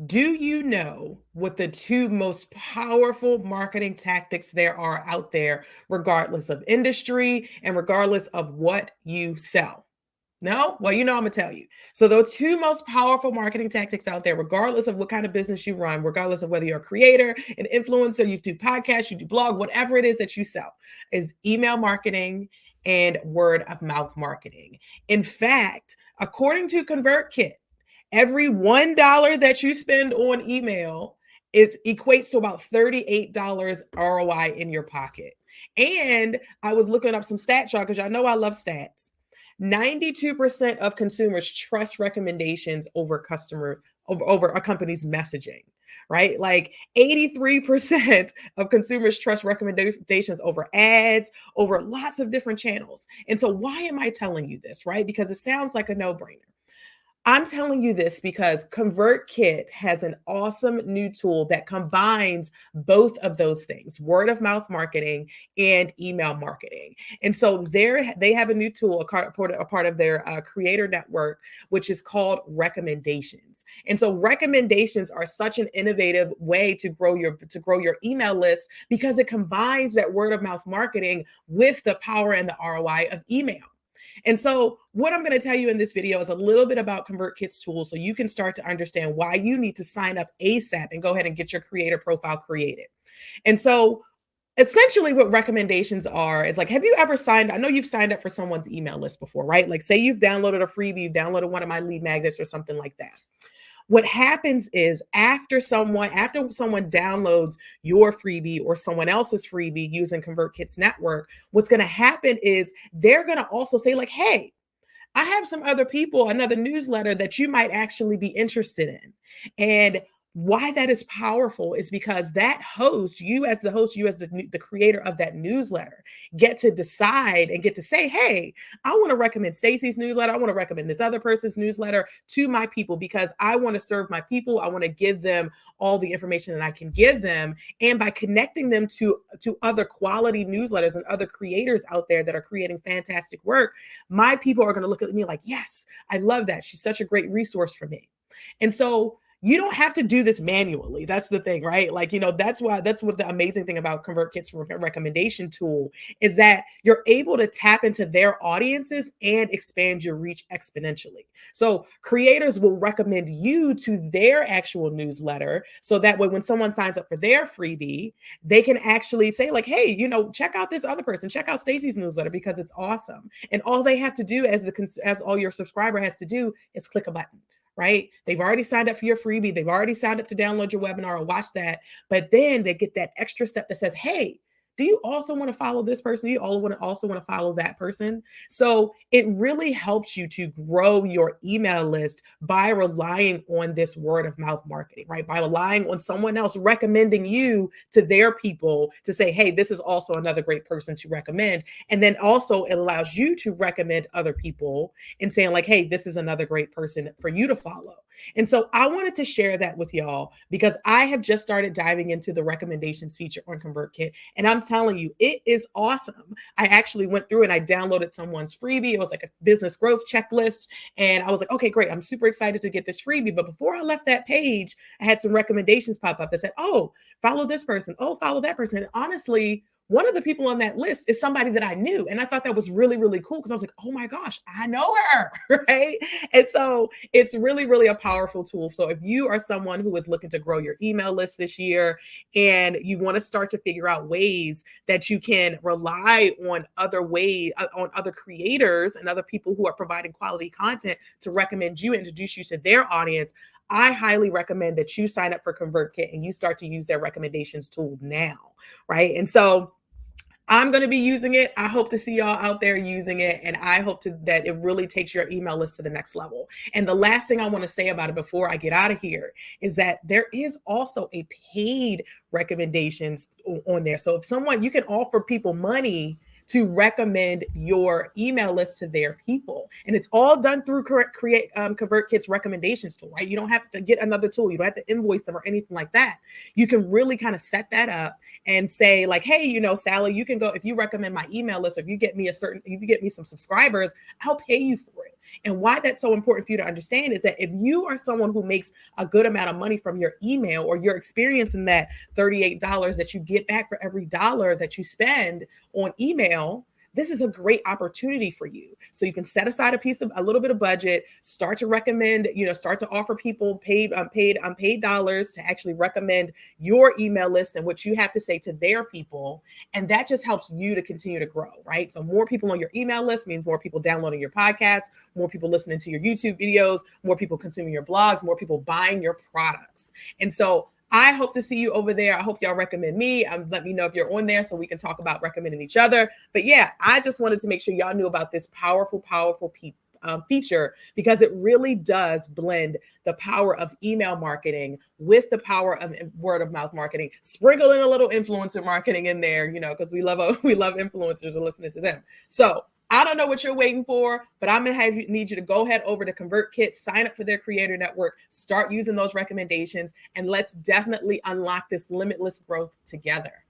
Do you know what the two most powerful marketing tactics there are out there, regardless of industry and regardless of what you sell? No? Well, I'm going to tell you. So, the two most powerful marketing tactics out there, regardless of what kind of business you run, regardless of whether you're a creator, an influencer, you do podcasts, you do blog, whatever it is that you sell, is email marketing and word of mouth marketing. In fact, according to ConvertKit, every $1 that you spend on email equates to about $38 ROI in your pocket. And I was looking up some stats, y'all, because y'all know I love stats. 92% of consumers trust recommendations over a company's messaging, right? Like 83% of consumers trust recommendations over ads, over lots of different channels. And so why am I telling you this, right? Because it sounds like a no-brainer. I'm telling you this because ConvertKit has an awesome new tool that combines both of those things, word of mouth marketing and email marketing. And so they have a new tool, a part of their creator network, which is called recommendations. And so recommendations are such an innovative way to grow your email list because it combines that word of mouth marketing with the power and the ROI of email. And so what I'm going to tell you in this video is a little bit about ConvertKit's tool so you can start to understand why you need to sign up ASAP and go ahead and get your creator profile created. And so essentially what recommendations are is like, have you ever I know you've signed up for someone's email list before, right? Like say you've downloaded a freebie, you downloaded one of my lead magnets or something like that. What happens is after someone downloads your freebie or someone else's freebie using ConvertKit's network, what's going to happen is they're going to also say like, hey, I have some other people, another newsletter that you might actually be interested in. And why that is powerful is because that host, you as the creator of that newsletter, get to decide and get to say, hey, I want to recommend Stacy's newsletter. I want to recommend this other person's newsletter to my people because I want to serve my people. I want to give them all the information that I can give them. And by connecting them to other quality newsletters and other creators out there that are creating fantastic work, my people are going to look at me like, yes, I love that. She's such a great resource for me. And so you don't have to do this manually. That's the thing, right? Like, that's what the amazing thing about ConvertKit's recommendation tool is that you're able to tap into their audiences and expand your reach exponentially. So creators will recommend you to their actual newsletter. So that way, when someone signs up for their freebie, they can actually say like, hey, check out this other person, check out Stacy's newsletter because it's awesome. And all they have to do as all your subscriber has to do is click a button. Right? They've already signed up for your freebie. They've already signed up to download your webinar or watch that. But then they get that extra step that says, hey, do you also want to follow this person? Do you also want to follow that person? So it really helps you to grow your email list by relying on this word of mouth marketing, right? By relying on someone else recommending you to their people to say, hey, this is also another great person to recommend. And then also it allows you to recommend other people and saying like, hey, this is another great person for you to follow. And so I wanted to share that with y'all because I have just started diving into the recommendations feature on ConvertKit. And I'm telling you, it is awesome. I actually went through and I downloaded someone's freebie. It was like a business growth checklist. And I was like, okay, great. I'm super excited to get this freebie. But before I left that page, I had some recommendations pop up that said, oh, follow this person. Oh, follow that person. And honestly, one of the people on that list is somebody that I knew. And I thought that was really, really cool because I was like, oh my gosh, I know her, right? And so it's really, really a powerful tool. So if you are someone who is looking to grow your email list this year and you want to start to figure out ways that you can rely on other creators and other people who are providing quality content to recommend you, introduce you to their audience, I highly recommend that you sign up for ConvertKit and you start to use their recommendations tool now, right? And so I'm going to be using it. I hope to see y'all out there using it. And I hope that it really takes your email list to the next level. And the last thing I want to say about it before I get out of here is that there is also a paid recommendations on there. So if you can offer people money to recommend your email list to their people. And it's all done through ConvertKit's recommendations tool, right? You don't have to get another tool. You don't have to invoice them or anything like that. You can really kind of set that up and say like, hey, Sally, you can go, if you recommend my email list, or if you get me some subscribers, I'll pay you for it. And why that's so important for you to understand is that if you are someone who makes a good amount of money from your email, or you're experiencing that $38 that you get back for every dollar that you spend on email, this is a great opportunity for you. So you can set aside a little bit of budget, start to recommend, start to offer people paid dollars to actually recommend your email list and what you have to say to their people. And that just helps you to continue to grow, right? So more people on your email list means more people downloading your podcast, more people listening to your YouTube videos, more people consuming your blogs, more people buying your products. And so I hope to see you over there. I hope y'all recommend me. Let me know if you're on there so we can talk about recommending each other. But yeah, I just wanted to make sure y'all knew about this powerful feature, because it really does blend the power of email marketing with the power of word of mouth marketing. Sprinkle in a little influencer marketing in there, because we love influencers and listening to them. So I don't know what you're waiting for, but I'm going to need you to go head over to ConvertKit, sign up for their creator network, start using those recommendations, and let's definitely unlock this limitless growth together.